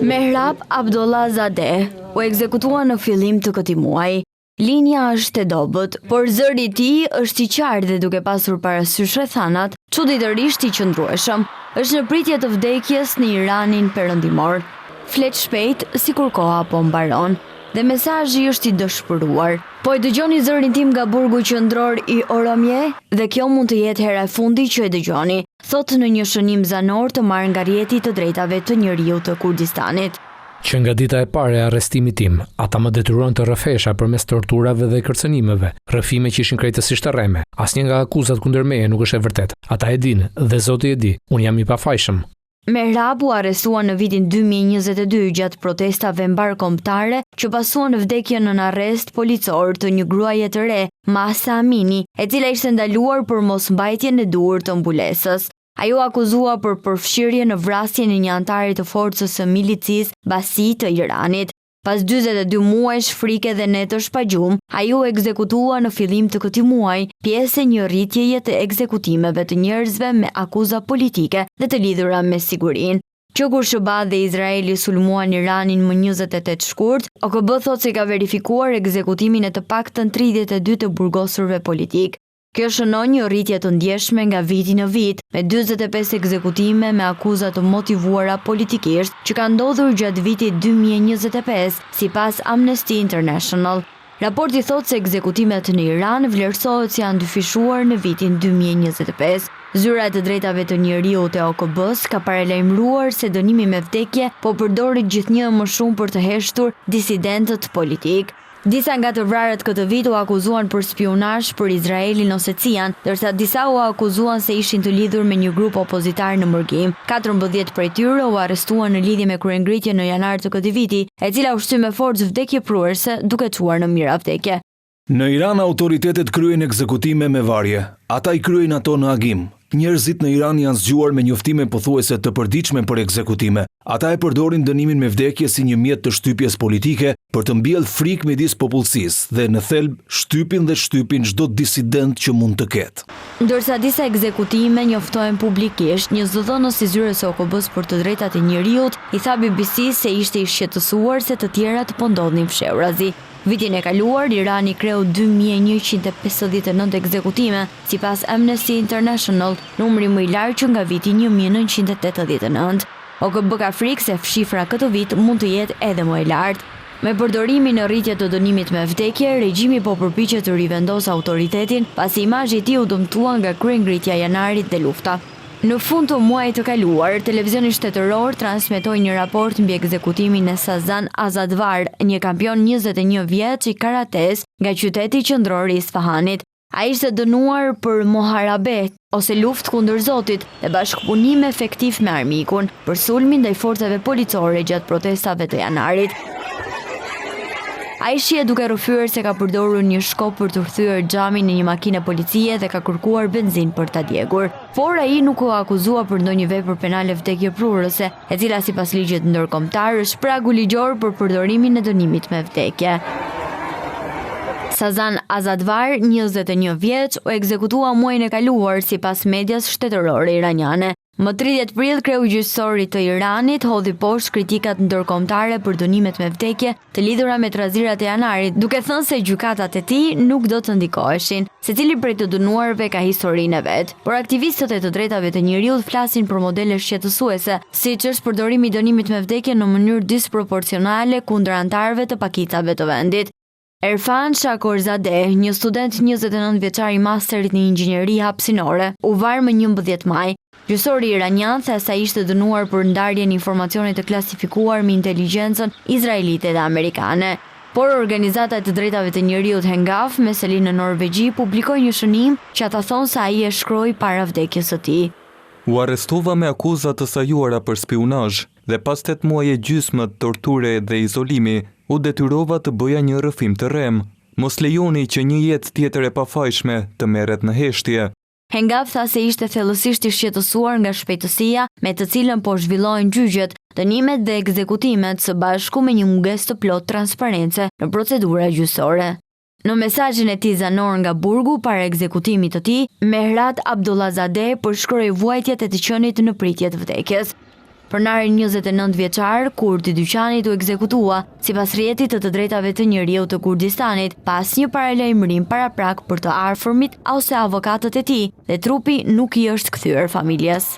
Mehrab Abdollahzadeh u ekzekutua në fillim të këtij muaji. Linja është e dobët, por zëri i tij është i qartë dhe duke pasur parasysh rrethanat, çuditërisht i qëndrueshëm. Është në pritje të vdekjes në Iranin perëndimor. Flet shpejt sikur koha po mbaron dhe mesazhi është i dëshpëruar. Po e dëgjoni zërin tim nga burgu qendror i Oromje dhe kjo mund të jetë hera e fundit që e dëgjoni, thot në një shënim zanor të marrë nga rrjeti të drejtave të njeriut të Kurdistanit. Që nga dita e parë e arrestimit tim, ata më detyruan të rrëfesha përmes torturave dhe kërcënimeve, rrëfime që ishin krejtësisht rreme. Asnjë nga akuzat kundër meje nuk është e vërtet. Ata e dinë dhe Zoti e di, unë jam i pafajshëm. Mehrab u arrestua në vitin 2022 gjatë protestave mbarkombëtare që pasuan vdekjen në arrest policor të një gruaje të re, Mahsa Amini, e cila ishte ndaluar për mosmbajtjen e duhur të mbulesës. Ajo akuzua për përfshirje në vrasjen e një antari të forcës së milicisë Basi të Iranit. Pas 42 muajsh frike dhe netësh pa gjumë, ajo ekzekutua në fillim të këtij muaji pjesë e një rritjeje të ekzekutimeve të njerëzve me akuza politike dhe të lidhura me sigurinë. Që kur SBA dhe Izraeli sulmuan Iranin më 28 shkurt, OKB thot se ka verifikuar ekzekutimin e të paktën 32 të burgosurve politik. Kjo shënon një rritje të ndjeshme nga viti në vit, me 45 ekzekutime me akuza të motivuara politikisht që ka ndodhur gjatë vitit 2025, sipas Amnesty International. Raporti thot se ekzekutimet në Iran vlerësohet si janë dyfishuar në vitin 2025. Zyra e të drejtave të njeriut e OKB-s ka paralajmëruar se dënimi me vdekje po përdoret gjithnjë më shumë për të heshtur disidentët politik. Disa nga të vrarët këtë vit u akuzuan për spionazh për Izraelin ose CIA-n, ndërsa disa u akuzuan se ishin të lidhur me një grup opozitar në mërgim. 14 prej tyre u arrestuan në lidhje me kryengritjen në janar të këtij viti, e cila u shty me forcë vdekjepruese duke çuar në miravdekje. Në Iran autoritetet kryejnë ekzekutime me varje. Ata i kryejnë ato në agim. Njerëzit në Iran janë zgjuar me njoftime pothuajse të përditshme për ekzekutime. Ata e përdorin dënimin me vdekje si një mjet të shtypjes politike për të mbjellë frikë midis popullsisë dhe në thelb shtypin çdo disident që mund të ketë. Ndërsa disa ekzekutime njoftohen publikisht, një zëdhënës i zyrës së OKB-s për të drejtat e njeriut i tha BBC-s se ishte i shqetësuar se të tjerat po ndodhin fshehurazi. Vitin e kaluar, Irani kreu 2159 ekzekutime, sipas Amnesty International, numri më i lartë që nga viti 1989. OKB ka frikë se shifra këtë vit mund të jetë edhe më e lartë. Me përdorimin në rritje të dënimit me vdekje, regjimi po përpiqet të rivendosë autoritetin pasi imazhi i tij u dëmtua nga kryengritja janarit dhe lufta. Në fund të muajit të kaluar, televizioni shtetëror transmetoi një raport mbi ekzekutimin e Sazan Azadvar, një kampion 21 vjeç i karates nga qyteti qendror i Isfahanit. Ai ishte dënuar për moharabe ose luftë kundër Zotit dhe bashkëpunim efektiv me armikun për sulmin ndaj forcave policore gjatë protestave të janarit. Ai shihet duke rrëfyer se ka përdorur një shkop për të rthyer xhamin në një makinë policie dhe ka kërkuar benzinë për ta djegur. Por ai nuk u akuzua për ndonjë vepër penale vdekjeprurëse, e cila sipas ligjit ndërkombëtar është pragu ligjor për përdorimin e dënimit me vdekje. Sazan Azadvar, 21 vjeç, u ekzekutua muajin e kaluar sipas medias shtetërore iraniane. Më 30 prill, kreu gjyqësori të Iranit hodhi poshtë kritikat ndërkombëtare për dënimet me vdekje të lidhura me trazirat e janarit, duke thënë se gjykatat e tij nuk do të ndikoheshin. Secili prej të dënuarve ka historinë e vet, por aktivistët e të drejtave të njeriut flasin për modele shqetësuese, siç është përdorimi i dënimit me vdekje në mënyrë disproporcionale kundër anëtarëve të pakicave të vendit. Erfan Shakorzadeh, një student 29 vjeçar i masterit në inxhinieri hapësinore, u var më 11 maj. Gjyqësori iranian tha se ai ishte dënuar për ndarjen e informacionit të klasifikuar me inteligjencën izraelite dhe amerikane. Por organizata e të drejtave të njeriut Hengaf me selinë në Norvegji publikoi një shënim që ata thonë se ai e shkroi para vdekjes së tij. U arrestova me akuza të sajuara për spionazh dhe pas 8 muaje gjysmë torture dhe izolimi, u detyrova të bëja një rrëfim të rrem. Mos lejoni që një jetë tjetër e pafajshme të merret në heshtje. Hengaf tha se ishte thellësisht i shqetësuar nga shpejtësia me të cilën po zhvillohen gjyqet, dënimet dhe ekzekutimet së bashku me një mungesë të plot transparence në procedura gjyqësore. Në mesazhin e tij zanor nga burgu para ekzekutimit të tij, Mehrat Abdullazadeh përshkroi vuajtjet e të qenit në pritje të vdekjes. Pronarin 29 vjeçar, kurdi i dyqanit u ekzekutua sipas rrjetit të drejtave të njeriut të Kurdistanit, pas një paralajmërim paraprak për të afërmit ose avokatët e tij, dhe trupi nuk i është kthyer familjes.